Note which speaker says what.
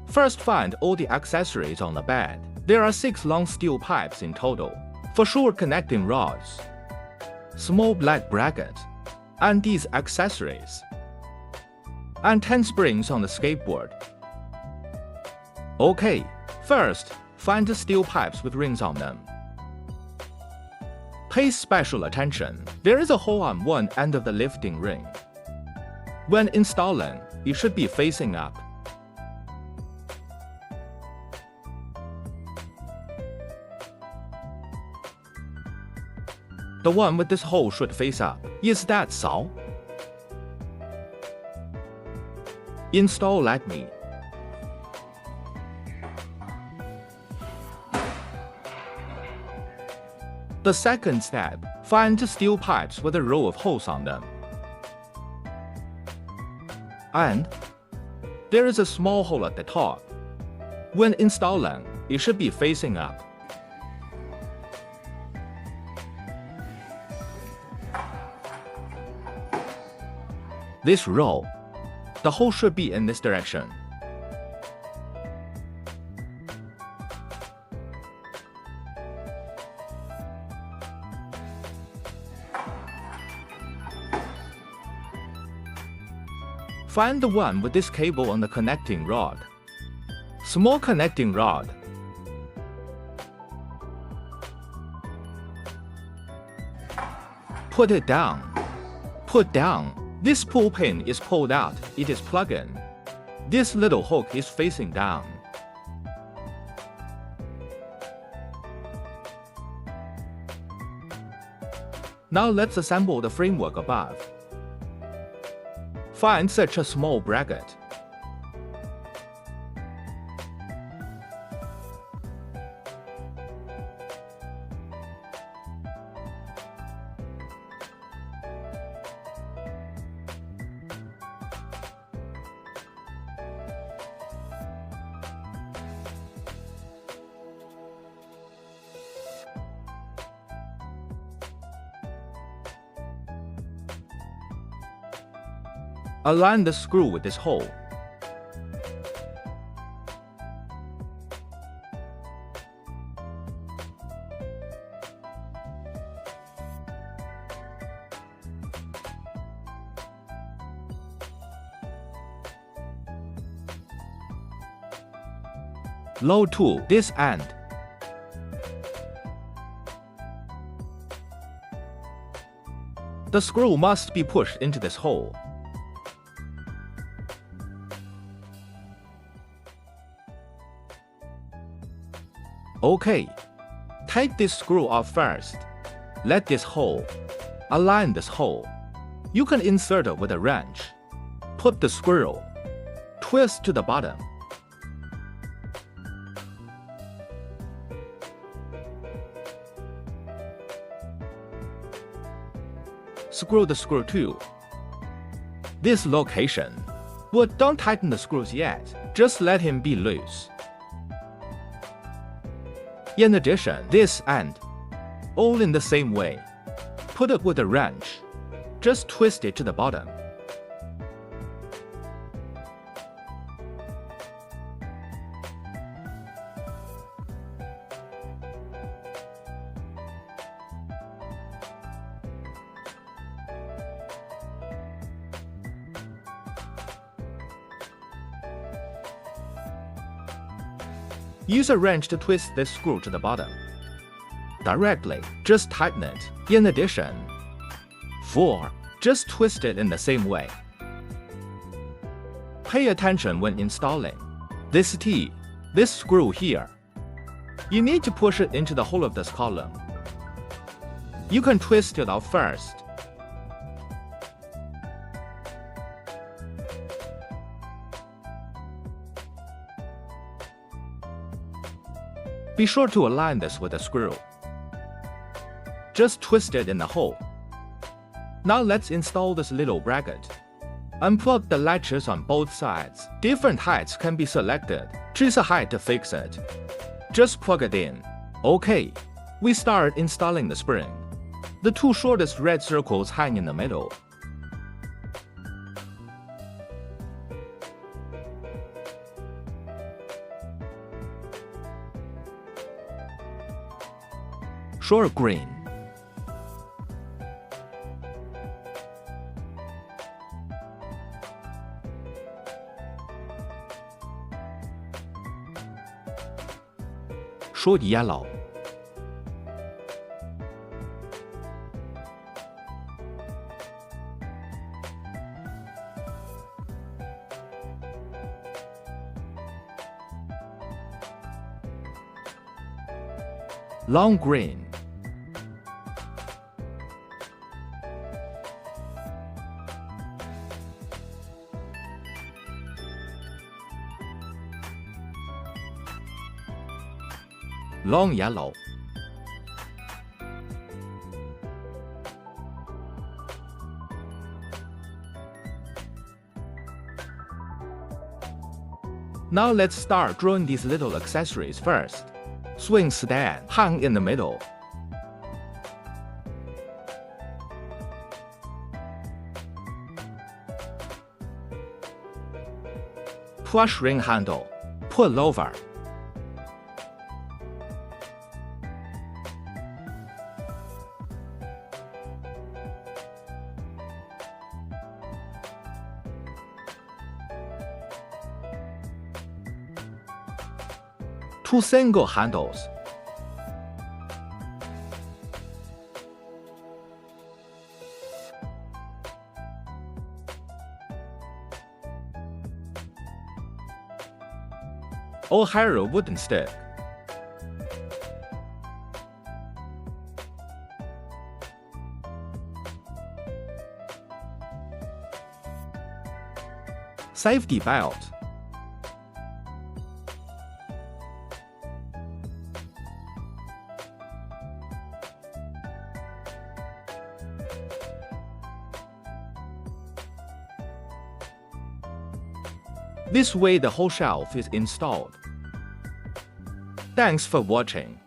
Speaker 1: First, find all the accessories on the bed. There are 6 long steel pipes in total, for short connecting rods, small black bracket, and these accessories, and 10 springs on the skateboard. Okay, first, find the steel pipes with rings on them. Pay special attention. There is a hole on one end of the lifting ring. When installing, it should be facing up. The one with this hole should face up. Is that so? Install like me. The second step, find the steel pipes with a row of holes on them. And there is a small hole at the top. When installing, it should be facing up. This row, the hole should be in this direction. Find the one with this cable on the connecting rod. Small connecting rod. Put it down. Put down. This pull pin is pulled out, it is plugged in. This little hook is facing down. Now let's assemble the framework above. Find such a small bracket. Align the screw with this hole. Load to this end. The screw must be pushed into this hole. Okay, take this screw off first. Let this hole. Align this hole. You can insert it with a wrench. Put the screw. Twist to the bottom. Screw the screw to this location. But don't tighten the screws yet. Just let him be loose. In addition, this end, all in the same way. Put it with a wrench. Just twist it to the bottom. Use a wrench to twist this screw to the bottom. Directly, just tighten it. In addition, 4. Just twist it in the same way. Pay attention when installing. This T, this screw here. You need to push it into the hole of this column. You can twist it off first. Be sure to align this with a screw. Just twist it in the hole. Now let's install this little bracket. Unplug the latches on both sides. Different heights can be selected. Choose a height to fix it. Just plug it in. Okay, we start installing the spring. The 2 shortest red circles hang in the middle. short green. Short yellow. Long green. Long yellow. Now let's start drawing these little accessories first. Swing stand hung in the middle. Push ring handle. Pull over. Two single handles. Or hire a wooden stick. Safety belt. This way the whole shelf is installed. Thanks for watching.